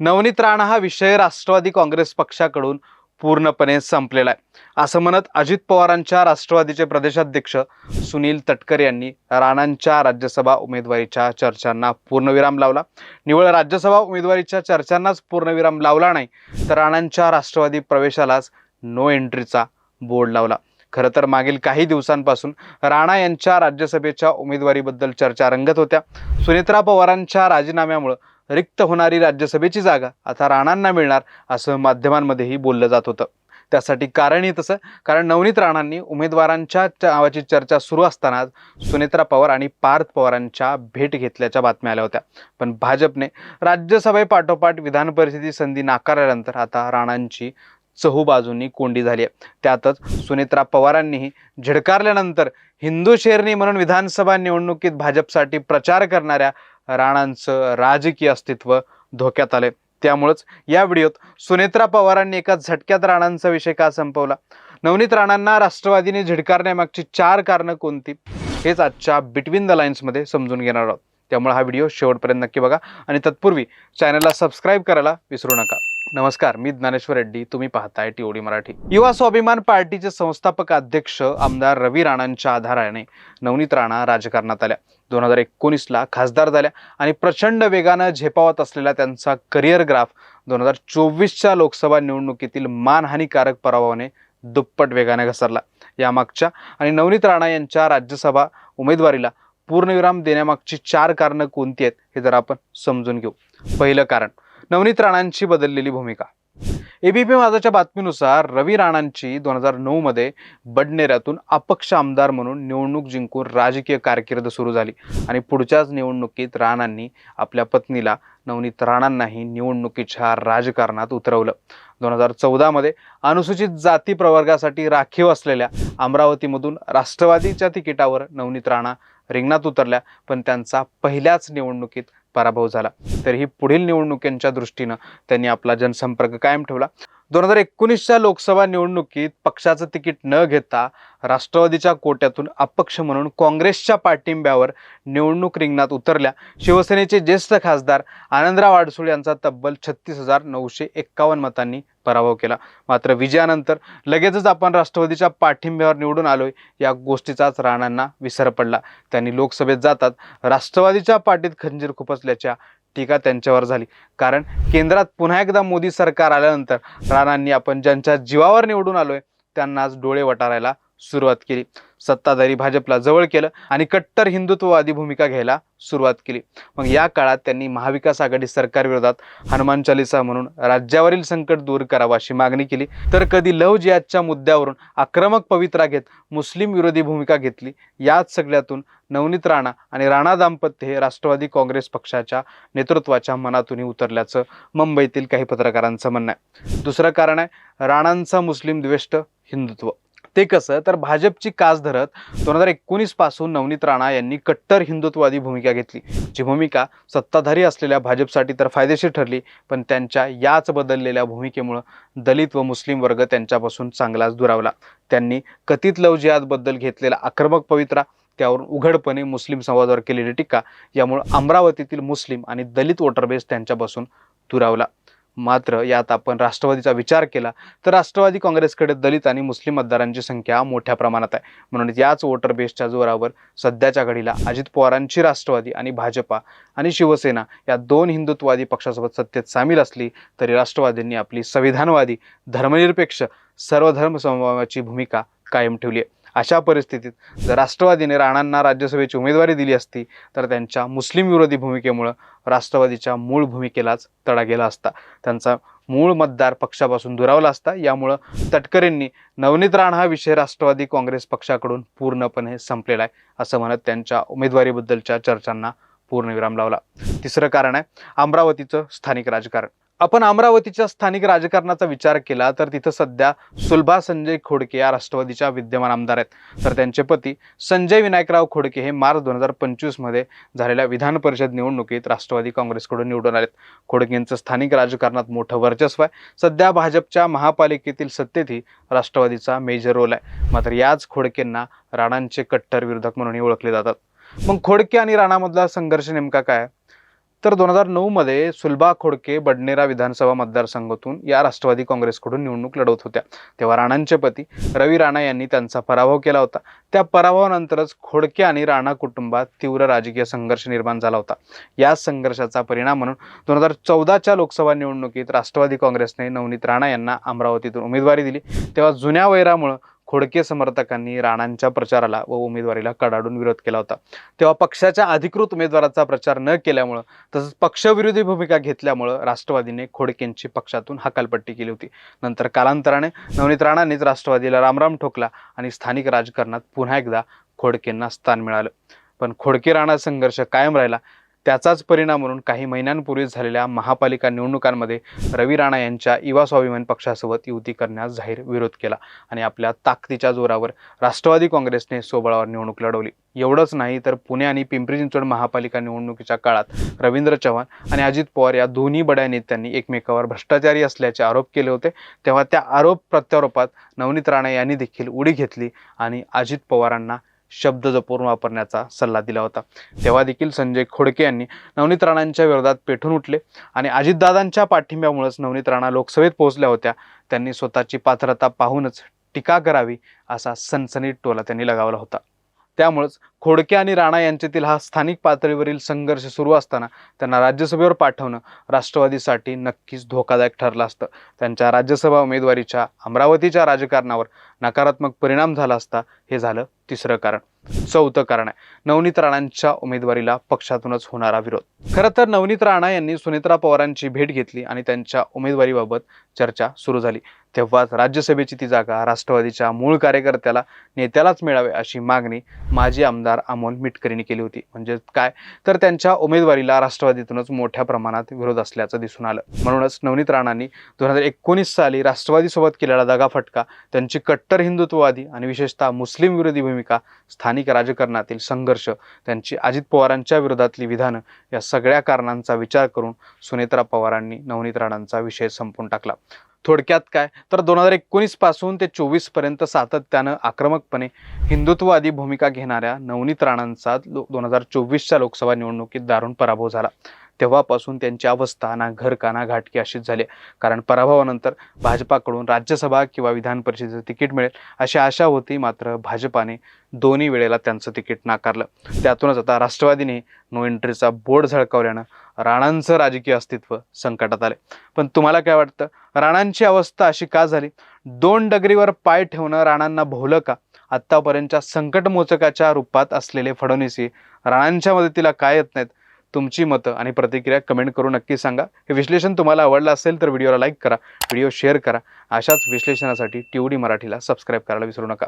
नवनीत राणा हा विषय राष्ट्रवादी काँग्रेस पक्षाकडून पूर्णपणे संपलेला आहे असं म्हणत अजित पवारांच्या राष्ट्रवादीचे प्रदेशाध्यक्ष सुनील तटकरे यांनी राणांच्या राज्यसभा उमेदवारीच्या चर्चांना पूर्णविराम लावला। निवळ राज्यसभा उमेदवारीच्या चर्चांनाच पूर्णविराम लावला नाही तर राणांच्या राष्ट्रवादी प्रवेशालाच नो एंट्रीचा बोर्ड लावला। खरं तर मागील काही दिवसांपासून राणा यांच्या राज्यसभेच्या उमेदवारीबद्दल चर्चा रंगत होत्या। सुनेत्रा पवारांच्या राजीनाम्यामुळे रिक्त होणारी राज्यसभेची जागा आता राणांना मिळणार असं माध्यमांमध्येही बोललं जात होतं। त्यासाठी कारणही तसं, कारण नवनीत राणांनी उमेदवारांच्या नावाची चर्चा सुरू असतानाच सुनेत्रा पवार आणि पार्थ पवारांच्या भेट घेतल्याच्या बातम्या आल्या होत्या। पण भाजपने राज्यसभेपाठोपाठ विधान परिषदेची संधी नाकारल्यानंतर आता राणांची चहूबाजूंनी कोंडी झाली आहे। त्यातच सुनेत्रा पवारांनीही झिडकारल्यानंतर हिंदू शेरणी म्हणून विधानसभा निवडणुकीत भाजपसाठी प्रचार करणाऱ्या राणांचं राजकीय अस्तित्व धोक्यात आले। त्यामुळेच या व्हिडिओत सुनेत्रा पवारांनी एका झटक्यात राणांचा विषय का संपवला, नवनीत राणांना राष्ट्रवादीने झिडकारण्यामागची 4 कारणं कोणती, हेच आजच्या बिटवीन द लाईन्स मध्ये समजून घेणार आहोत। त्यामुळे हा व्हिडिओ शेवटपर्यंत नक्की बघा आणि तत्पूर्वी चॅनलला सबस्क्राईब करायला विसरू नका। नमस्कार, मी ज्ञानेश्वर रेड्डी, तुम्ही पाहताय टीओडी मराठी। युवा स्वाभिमान पार्टीचे संस्थापक अध्यक्ष आमदार रवी राणांच्या आधाराने नवनीत राणा राजकारणात आल्या। 2019ला खासदार झाल्या आणि प्रचंड वेगाने झेपावत असलेला त्यांचा करिअर ग्राफ 2024च्या लोकसभा निवडणुकीतील मानहानिकारक पराभवाने दुप्पट वेगाने घसरला। यामागच्या आणि नवनीत राणा यांच्या राज्यसभा उमेदवारीला पूर्णविराम देण्यामागची 4 कारणं कोणती आहेत हे जर आपण समजून घेऊ। पहिलं कारण, नवनीत राणांची बदललेली भूमिका। एबीपी माझाच्या बातमीनुसार रवी राणांची 2009 मध्ये बडनेऱ्यातून अपक्ष आमदार म्हणून निवडणूक जिंकून राजकीय कारकीर्द सुरू झाली आणि पुढच्याच निवडणुकीत राणांनी आपल्या पत्नीला नवनीत राणांनाही निवडणुकीच्या राजकारणात उतरवलं। 2014 मध्ये अनुसूचित जाती प्रवर्गासाठी राखीव असलेल्या अमरावतीमधून राष्ट्रवादीच्या तिकिटावर नवनीत राणा रिंगणात उतरल्या, पण त्यांचा पहिल्याच निवडणुकीत पराभव झाला। तरीही पुढील निवडणुकींच्या दृष्टीने त्यांनी आपला जनसंपर्क कायम ठेवला। 2019च्या लोकसभा निवडणुकीत पक्षाचं तिकीट न घेता राष्ट्रवादीच्या कोट्यातून अपक्ष म्हणून काँग्रेसच्या पाठिंब्यावर निवडणूक रिंगणात उतरल्या शिवसेनेचे ज्येष्ठ खासदार आनंदराव अडसूळ यांचा तब्बल 36,951 मतांनी पराभव केला। मात्र विजयानंतर लगेचच आपण राष्ट्रवादीच्या पाठिंब्यावर निवडून आलोय या गोष्टीचाच राणांना विसर पडला। त्यांनी लोकसभेत जातात राष्ट्रवादीच्या पाठीत खंजीर खुपसल्याच्या टीका त्यांच्यावर झाली, कारण केंद्रात पुन्हा एकदा मोदी सरकार आल्यानंतर राणांनी आपण ज्यांच्या जीवावर निवडून आलोय त्यांनाच डोळे वटारायला सुरुवात केली। सत्ताधारी भाजपला जवळ केलं आणि कट्टर हिंदुत्ववादी भूमिका घ्यायला सुरुवात केली। मग या काळात त्यांनी महाविकास आघाडी सरकारविरोधात हनुमान चालीसा म्हणून राज्यावरील संकट दूर करावं अशी मागणी केली, तर कधी लव्ह जिहादच्या मुद्द्यावरून आक्रमक पवित्रा घेत मुस्लिम विरोधी भूमिका घेतली। याच सगळ्यातून नवनीत राणा आणि राणा दाम्पत्य हे राष्ट्रवादी काँग्रेस पक्षाच्या नेतृत्वाच्या मनातूनही उतरल्याचं मुंबईतील काही पत्रकारांचं म्हणणं आहे। दुसरं कारण आहे राणांचा मुस्लिम द्वेष्ट हिंदुत्व। ते कसं, तर भाजपची कास धरत 2019 पासून नवनीत राणा यांनी कट्टर हिंदुत्ववादी भूमिका घेतली, जी भूमिका सत्ताधारी असलेल्या भाजपसाठी तर फायदेशीर ठरली, पण त्यांच्या याच बदललेल्या भूमिकेमुळे दलित व मुस्लिम वर्ग त्यांच्यापासून चांगलाच दुरावला। त्यांनी कथित लव्ह जिहादबद्दल घेतलेला आक्रमक पवित्रा, त्यावरून उघडपणे मुस्लिम समाजावर केलेली टीका यामुळे अमरावतीतील मुस्लिम आणि दलित वोटर बेस त्यांच्यापासून दुरावला। मात्र यात आपण राष्ट्रवादीचा विचार केला तर राष्ट्रवादी काँग्रेसकडे दलित आणि मुस्लिम मतदारांची संख्या मोठ्या प्रमाणात आहे। म्हणून याच वोटर बेसच्या जोरावर सध्याच्या घडीला अजित पवारांची राष्ट्रवादी आणि भाजपा आणि शिवसेना या 2 हिंदुत्ववादी पक्षासोबत सत्तेत सामील असली तरी राष्ट्रवादींनी आपली संविधानवादी धर्मनिरपेक्ष सर्वधर्म समभावाची भूमिका कायम ठेवली आहे। अशा परिस्थितीत जर राष्ट्रवादीने राणांना राज्यसभेची उमेदवारी दिली असती तर त्यांच्या मुस्लिम विरोधी भूमिकेमुळे राष्ट्रवादीच्या मूळ भूमिकेलाच तडा गेला असता, त्यांचा मूळ मतदार पक्षापासून दुरावला असता। यामुळे तटकरेंनी नवनीत राणा हा विषय राष्ट्रवादी काँग्रेस पक्षाकडून पूर्णपणे संपलेला आहे असं म्हणत त्यांच्या उमेदवारीबद्दलच्या चर्चांना पूर्णविराम लावला। तिसरं कारण आहे अमरावतीचं स्थानिक राजकारण। आपण अमरावतीच्या स्थानिक राजकारणाचा विचार केला तर तिथं सध्या सुलभा संजय खोडके या राष्ट्रवादीच्या विद्यमान आमदार आहेत, तर त्यांचे पती संजय विनायकराव खोडके हे मार्च 2025 मध्ये झालेल्या विधान परिषद निवडणुकीत राष्ट्रवादी काँग्रेसकडून निवडून आलेत। खोडकेंचं स्थानिक राजकारणात मोठं वर्चस्व आहे। सध्या भाजपच्या महापालिकेतील सत्तेतही राष्ट्रवादीचा मेजर रोल आहे। मात्र याच खोडकेंना राणांचे कट्टर विरोधक म्हणूनही ओळखले जातात। मग खोडके आणि राणामधला संघर्ष नेमका काय? तर 2009 मध्ये सुलभा खोडके बडनेरा विधानसभा मतदारसंघातून या राष्ट्रवादी काँग्रेसकडून निवडणूक लढवत होत्या. तेव्हा राणांचे पती रवी राणा यांनी त्यांचा पराभव केला होता. त्या पराभवानंतरच खोडके आणि राणा कुटुंबात तीव्र राजकीय संघर्ष निर्माण झाला होता. या संघर्षाचा परिणाम म्हणून 2014च्या लोकसभा निवडणुकीत राष्ट्रवादी काँग्रेसने नवनीत राणा यांना अमरावतीतून उमेदवारी दिली. तेव्हा जुन्या वैरामुळे खोडके समर्थकांनी राणांच्या प्रचाराला व उमेदवारीला कडाडून विरोध केला होता. तेव्हा पक्षाच्या अधिकृत उमेदवाराचा प्रचार न केल्यामुळे तसंच पक्षविरोधी भूमिका घेतल्यामुळे राष्ट्रवादीने खोडकेंची पक्षातून हकालपट्टी केली होती. नंतर कालांतराने नवनीत राणांनीच राष्ट्रवादीला रामराम ठोकला आणि स्थानिक राजकारणात पुन्हा एकदा खोडकेंना स्थान मिळालं. पण खोडके राणा संघर्ष कायम राहिला. त्याचाच परिणाम म्हणून काही महिन्यांपूर्वी झालेल्या महापालिका निवडणुकांमध्ये रवी राणा यांच्या युवा स्वाभिमान पक्षासोबत युती करण्यास जाहीर विरोध केला आणि आपल्या ताकदीच्या जोरावर राष्ट्रवादी काँग्रेसने सोबळावर निवडणूक लढवली. एवढंच नाही तर पुणे आणि पिंपरी चिंचवड महापालिका निवडणुकीच्या काळात रवींद्र चव्हाण आणि अजित पवार या दोन्ही बड्या नेत्यांनी एकमेकावर भ्रष्टाचारी असल्याचे आरोप केले होते. तेव्हा त्या आरोप प्रत्यारोपात नवनीत राणा यांनी देखील उडी घेतली आणि अजित पवारांना शब्द जपून वापरण्याचा सल्ला दिला होता. तेव्हा देखील संजय खोडके यांनी नवनीत राणांच्या विरोधात पेटून उठले आणि अजितदादांच्या पाठिंब्यामुळेच नवनीत राणा लोकसभेत पोहोचल्या होत्या. त्यांनी स्वतःची पात्रता पाहूनच टीका करावी असा सनसनीत टोला त्यांनी लगावला होता. त्यामुळेच खोडके आणि राणा यांच्यातील हा स्थानिक पातळीवरील संघर्ष सुरू असताना त्यांना राज्यसभेवर पाठवणं राष्ट्रवादीसाठी नक्कीच धोकादायक ठरलं असतं. त्यांच्या राज्यसभा उमेदवारीच्या अमरावतीच्या राजकारणावर नकारात्मक परिणाम झाला असता. हे झालं तिसरं कारण. चौथं कारण आहे नवनीत राणांच्या उमेदवारीला पक्षातूनच होणारा विरोध. खरं तर नवनीत राणा यांनी सुनेत्रा पवारांची भेट घेतली आणि त्यांच्या उमेदवारीबाबत चर्चा सुरू झाली. तेव्हाच राज्यसभेची ती जागा राष्ट्रवादीच्या मूळ कार्यकर्त्याला नेत्यालाच मिळावे अशी मागणी माजी आमदार अमोल मिटकरींनी केली होती. म्हणजे काय तर त्यांच्या उमेदवारीला राष्ट्रवादीतूनच मोठ्या प्रमाणात विरोध असल्याचं दिसून आलं. म्हणूनच नवनीत राणांनी 2019 साली राष्ट्रवादीसोबत केलेला दगाफटका, त्यांची कट्टर हिंदुत्ववादी आणि विशेषतः मुस्लिम विरोधी भूमिका, स्थानिक राजकारणातील संघर्ष, त्यांची अजित पवारांच्या विरोधातली विधानं या सगळ्या कारणांचा विचार करून सुनेत्रा पवारांनी नवनीत राणांचा विषय संपवून टाकला. थोडक्यात काय तर 2019 पासून ते 24 पर्यंत सातत्यानं आक्रमकपणे हिंदुत्ववादी भूमिका घेणाऱ्या नवनीत राणांचा 2024च्या लोकसभा निवडणुकीत दारुण पराभव झाला. तेव्हापासून त्यांची अवस्था ना घर का ना घाटकी अशीच झाली. कारण पराभवानंतर भाजपाकडून राज्यसभा किंवा विधान परिषदेचं तिकीट मिळेल अशी आशा होती. मात्र भाजपाने दोन्ही वेळेला त्यांचं तिकीट नाकारलं. त्यातूनच आता राष्ट्रवादीने नो एंट्रीचा बोर्ड झळकावल्यानं राणांचं राजकीय अस्तित्व संकटात आले. पण तुम्हाला काय वाटतं, राणांची अवस्था अशी का झाली? दोन डगरीवर पाय ठेवणं राणांना भोवलं का? आत्तापर्यंतच्या संकटमोचकाच्या रूपात असलेले फडणवीस राणांच्या मदतीला काय येत नाहीत? तुमची मतं आणि प्रतिक्रिया कमेंट करून नक्की सांगा. हे विश्लेषण तुम्हाला आवडलं असेल तर व्हिडिओला लाईक करा, व्हिडिओ शेअर करा. अशाच विश्लेषणासाठी TOD मराठीला सबस्क्राईब करायला विसरू नका.